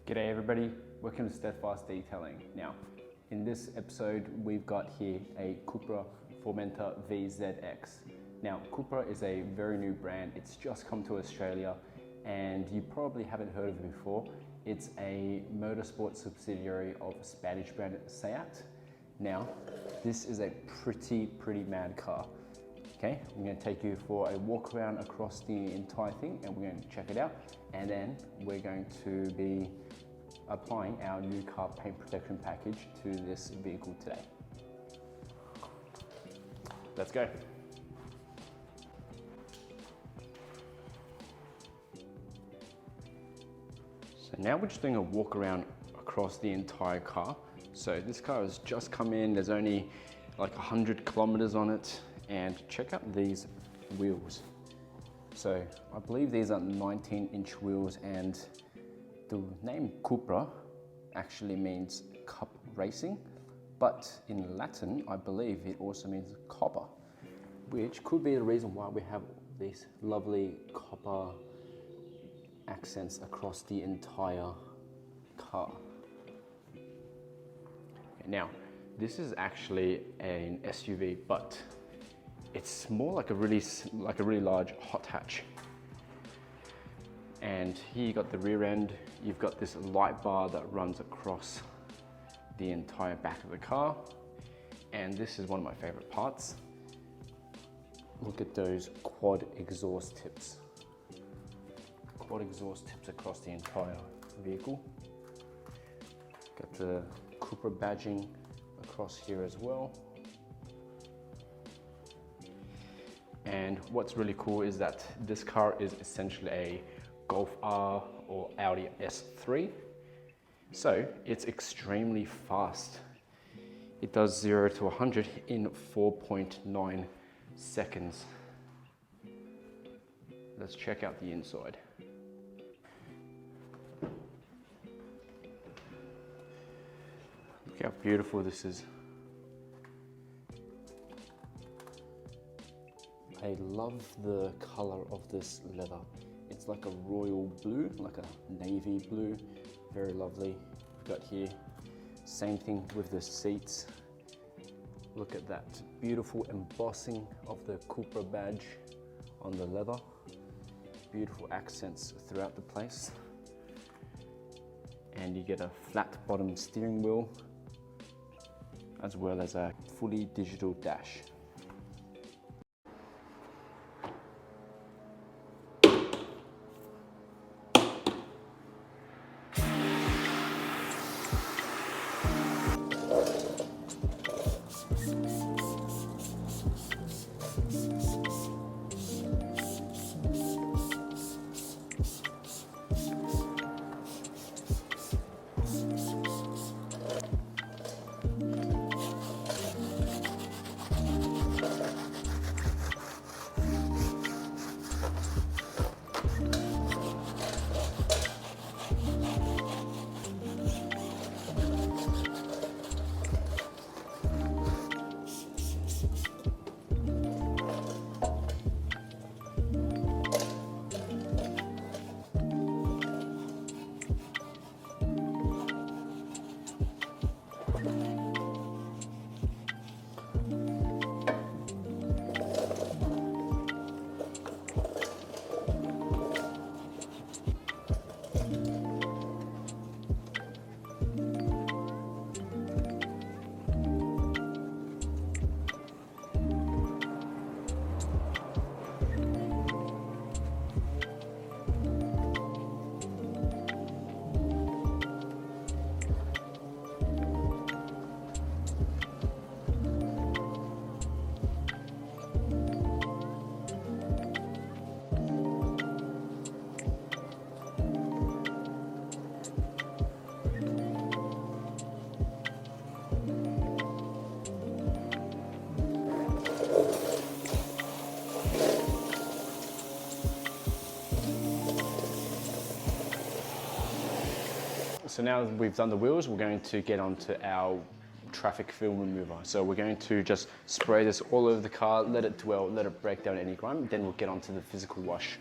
G'day everybody, welcome to Steadfast Detailing. Now, in this episode, we've got here a Cupra Formentor VZX. Now, Cupra is a very new brand. It's just come to Australia and you probably haven't heard of it before. It's a motorsport subsidiary of Spanish brand Seat. Now, this is a pretty mad car. Okay, I'm going to take you for a walk around across the entire thing and we're going to check it out, and then we're going to be applying our new car paint protection package to this vehicle today. Let's go. So now we're just doing a walk around across the entire car. So this car has just come in, there's only like 100 kilometers on it. And check out these wheels. So I believe these are 19-inch wheels, and the name Cupra actually means cup racing, but in Latin I believe it also means copper, which could be the reason why we have these lovely copper accents across the entire car. Okay, now this is actually an SUV, but it's more like a really large hot hatch. And here you got the rear end, you've got this light bar that runs across the entire back of the car. And this is one of my favorite parts. Look at those quad exhaust tips. Quad exhaust tips across the entire vehicle. Got the Cupra badging across here as well. And what's really cool is that this car is essentially a Golf R or Audi S3. So it's extremely fast. It does 0 to 100 in 4.9 seconds. Let's check out the inside. Look how beautiful this is. I love the color of this leather. It's like a royal blue, like a navy blue, very lovely. We've got here, same thing with the seats. Look at that beautiful embossing of the Cupra badge on the leather. Beautiful accents throughout the place. And you get a flat bottom steering wheel, as well as a fully digital dash. So now we've done the wheels, we're going to get onto our traffic film remover. So we're going to just spray this all over the car, let it dwell, let it break down any grime, then we'll get onto the physical wash.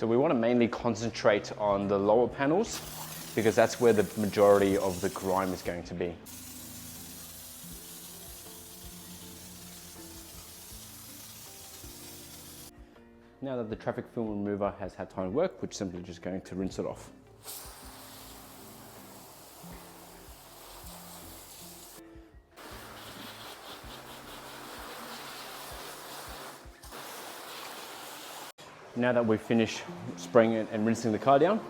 So we want to mainly concentrate on the lower panels because that's where the majority of the grime is going to be. Now that the traffic film remover has had time to work, we're simply just going to rinse it off. Now that we've finished spraying it and rinsing the car down,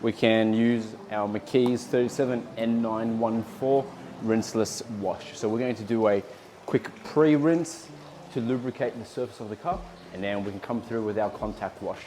we can use our McKee's 37 N914 rinseless wash. So we're going to do a quick pre-rinse to lubricate the surface of the car, and then we can come through with our contact wash.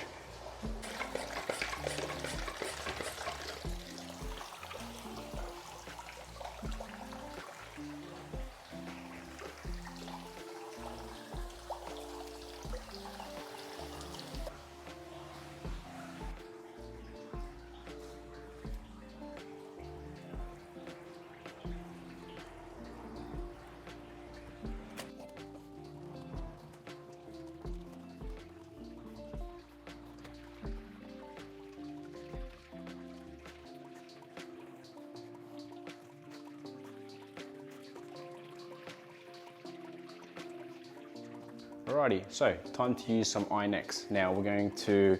Alrighty, so time to use some Iron-X. Now we're going to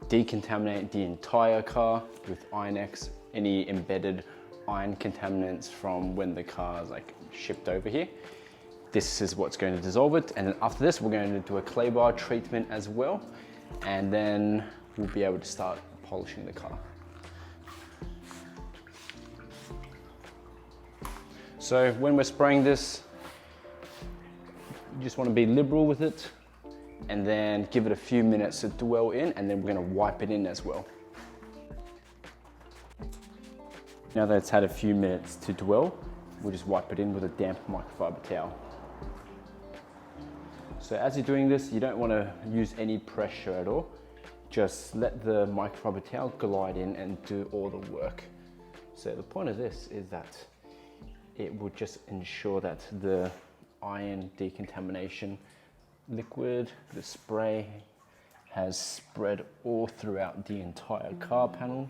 decontaminate the entire car with Iron-X, any embedded iron contaminants from when the car is like shipped over here. This is what's going to dissolve it, and then after this we're going to do a clay bar treatment as well, and then we'll be able to start polishing the car. So when we're spraying this, you just want to be liberal with it and then give it a few minutes to dwell in, and then we're going to wipe it in as well. Now that it's had a few minutes to dwell, we'll just wipe it in with a damp microfiber towel. So as you're doing this, you don't want to use any pressure at all. Just let the microfiber towel glide in and do all the work. So the point of this is that it will just ensure that the iron decontamination liquid, the spray, has spread all throughout the entire car panel.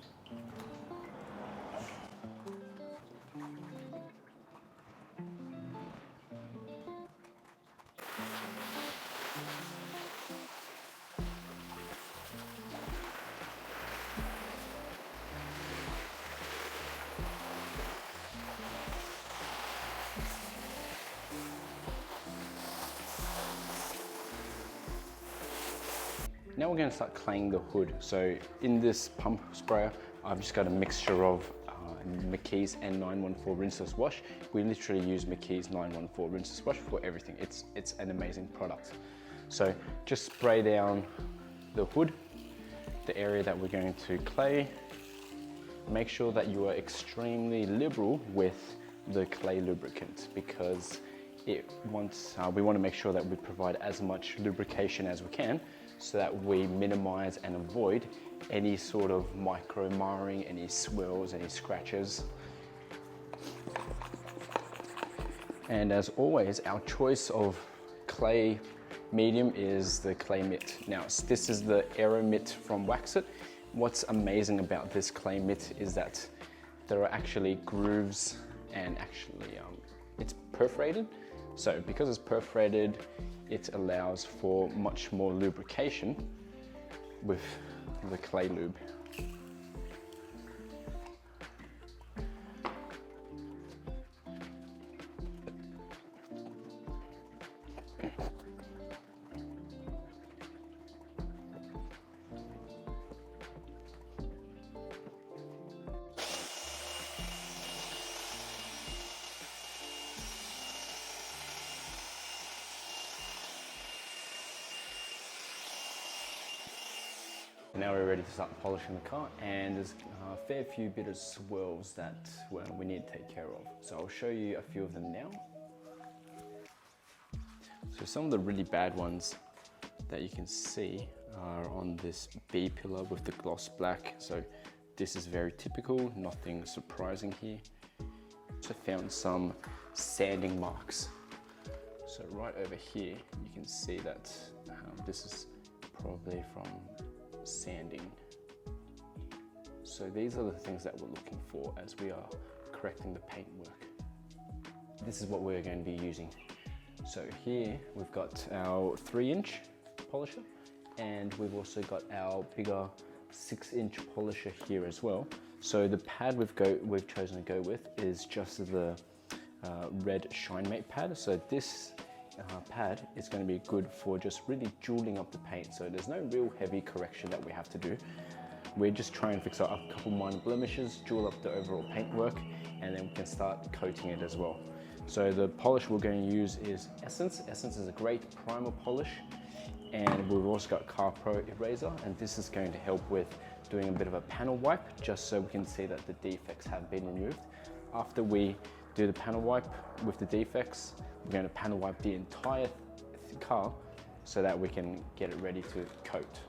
Now we're going to start claying the hood. So in this pump sprayer, I've just got a mixture of McKee's N914 rinseless wash. We literally use McKee's 914 rinseless wash for everything. It's an amazing product. So just spray down the hood, the area that we're going to clay. Make sure that you are extremely liberal with the clay lubricant, because we want to make sure that we provide as much lubrication as we can, so that we minimize and avoid any sort of micro marring, any swirls, any scratches. And as always, our choice of clay medium is the clay mitt. Now, this is the Aero Mitt from Waxit. What's amazing about this clay mitt is that there are actually grooves, and actually it's perforated. So because it's perforated, it allows for much more lubrication with the clay lube. Now we're ready to start polishing the car, and there's a fair few bit of swirls that we need to take care of. So I'll show you a few of them now. So some of the really bad ones that you can see are on this B pillar with the gloss black. So this is very typical, nothing surprising here. Also found some sanding marks. So right over here, you can see that this is probably from sanding. So these are the things that we're looking for as we are correcting the paintwork. This is what we're going to be using. So here we've got our 3-inch polisher, and we've also got our bigger 6-inch polisher here as well. So the pad we've chosen to go with is just the red Shine Mate pad. So this pad is going to be good for just really jeweling up the paint. So there's no real heavy correction that we have to do. We're just trying to fix up a couple minor blemishes, jewel up the overall paintwork, and then we can start coating it as well. So the polish we're going to use is Essence. Essence is a great primer polish, and we've also got Car Pro Eraser, and this is going to help with doing a bit of a panel wipe, just so we can see that the defects have been removed. After we do the panel wipe with the defects, we're going to panel wipe the entire car so that we can get it ready to coat.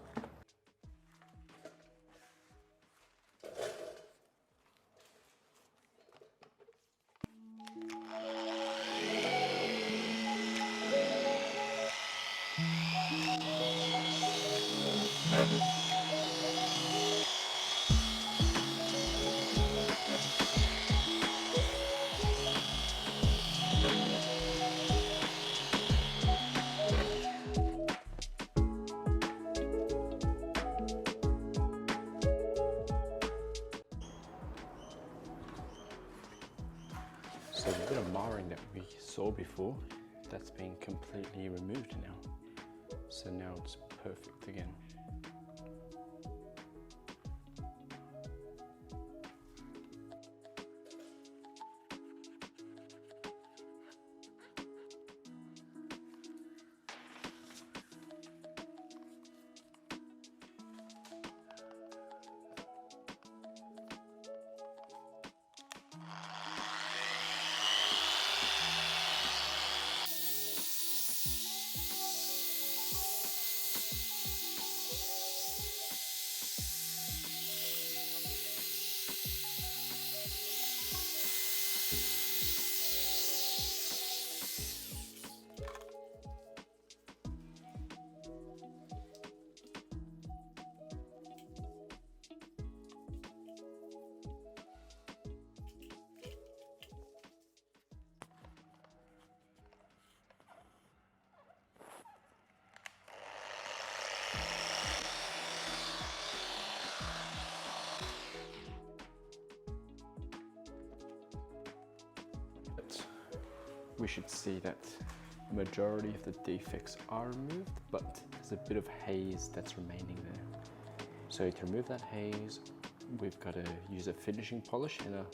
So the bit of marring that we saw before, that's been completely removed now. So now it's perfect again. We should see that majority of the defects are removed, but there's a bit of haze that's remaining there. So to remove that haze, we've got to use a finishing polish and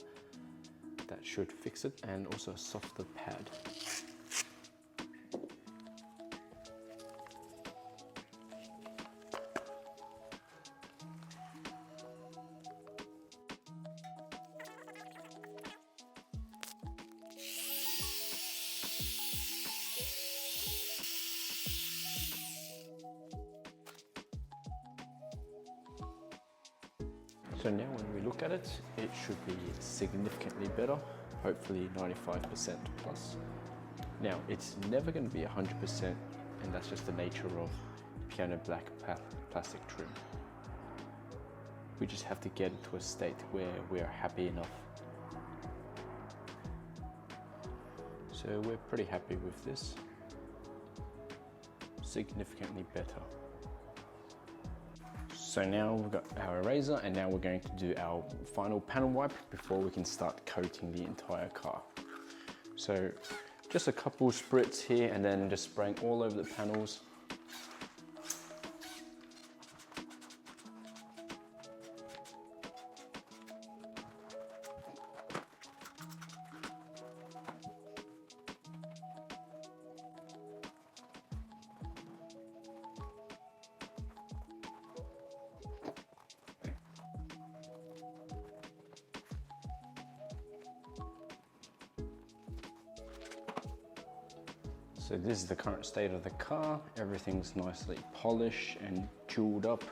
that should fix it, and also a softer pad. So now when we look at it, it should be significantly better, hopefully 95% plus. Now it's never going to be 100%, and that's just the nature of piano black plastic trim. We just have to get it to a state where we are happy enough. So we're pretty happy with this. Significantly better. So now we've got our eraser, and now we're going to do our final panel wipe before we can start coating the entire car. So just a couple spritz here, and then just spraying all over the panels. So this is the current state of the car. Everything's nicely polished and jeweled up,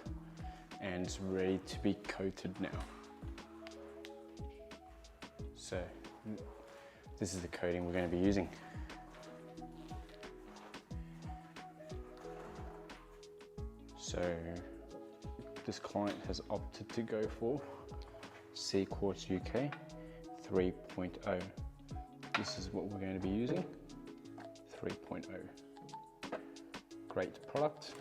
and it's ready to be coated now. So this is the coating we're going to be using. So this client has opted to go for CQuartz UK 3.0. This is what we're going to be using, 3.0. Great product.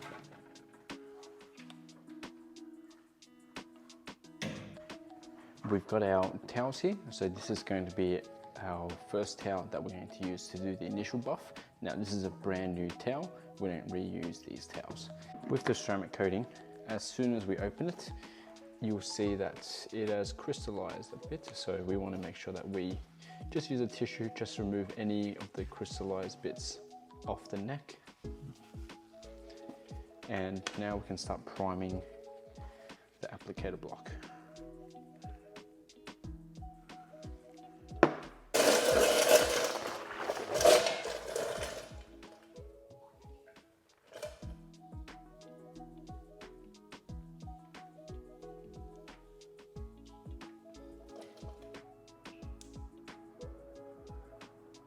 We've got our towels here, so this is going to be our first towel that we're going to use to do the initial buff. Now this is a brand new towel, we don't reuse these towels. With the ceramic coating, as soon as we open it, you'll see that it has crystallized a bit, so we want to make sure that we just use a tissue, just remove any of the crystallized bits off the neck. And now we can start priming the applicator block.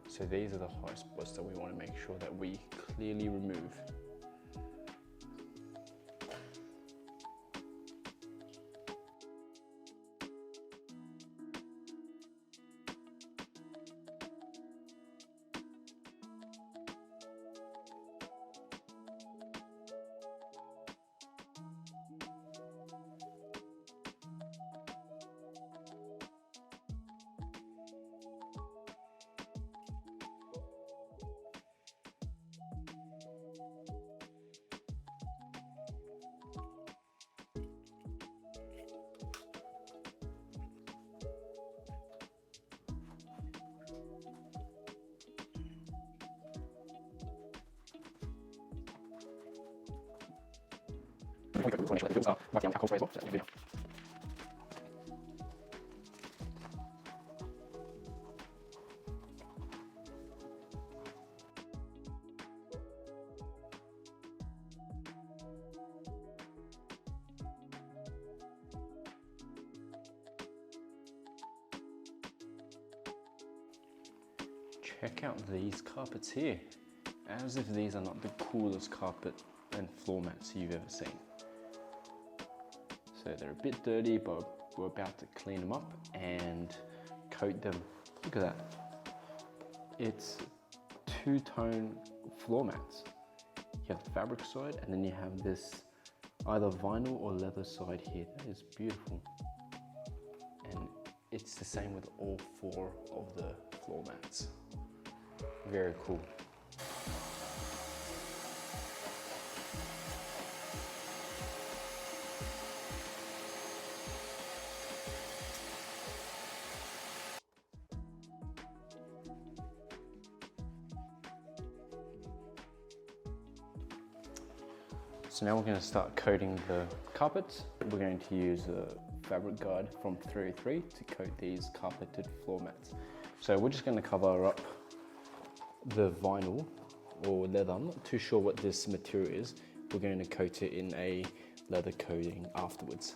So these are the high spots that we want to make sure that we clearly remove. Check out these carpets here. As if these are not the coolest carpet and floor mats you've ever seen. So they're a bit dirty, but we're about to clean them up and coat them. Look at that. It's two-tone floor mats. You have the fabric side, and then you have this either vinyl or leather side here. That is beautiful. And it's the same with all four of the floor mats. Very cool. So now we're going to start coating the carpets. We're going to use a fabric guide from 303 to coat these carpeted floor mats. So we're just going to cover up the vinyl or leather. I'm not too sure what this material is. We're going to coat it in a leather coating afterwards.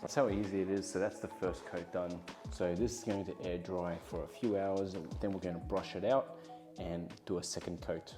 That's how easy it is. So that's the first coat done. So this is going to air dry for a few hours, and then we're going to brush it out and do a second coat.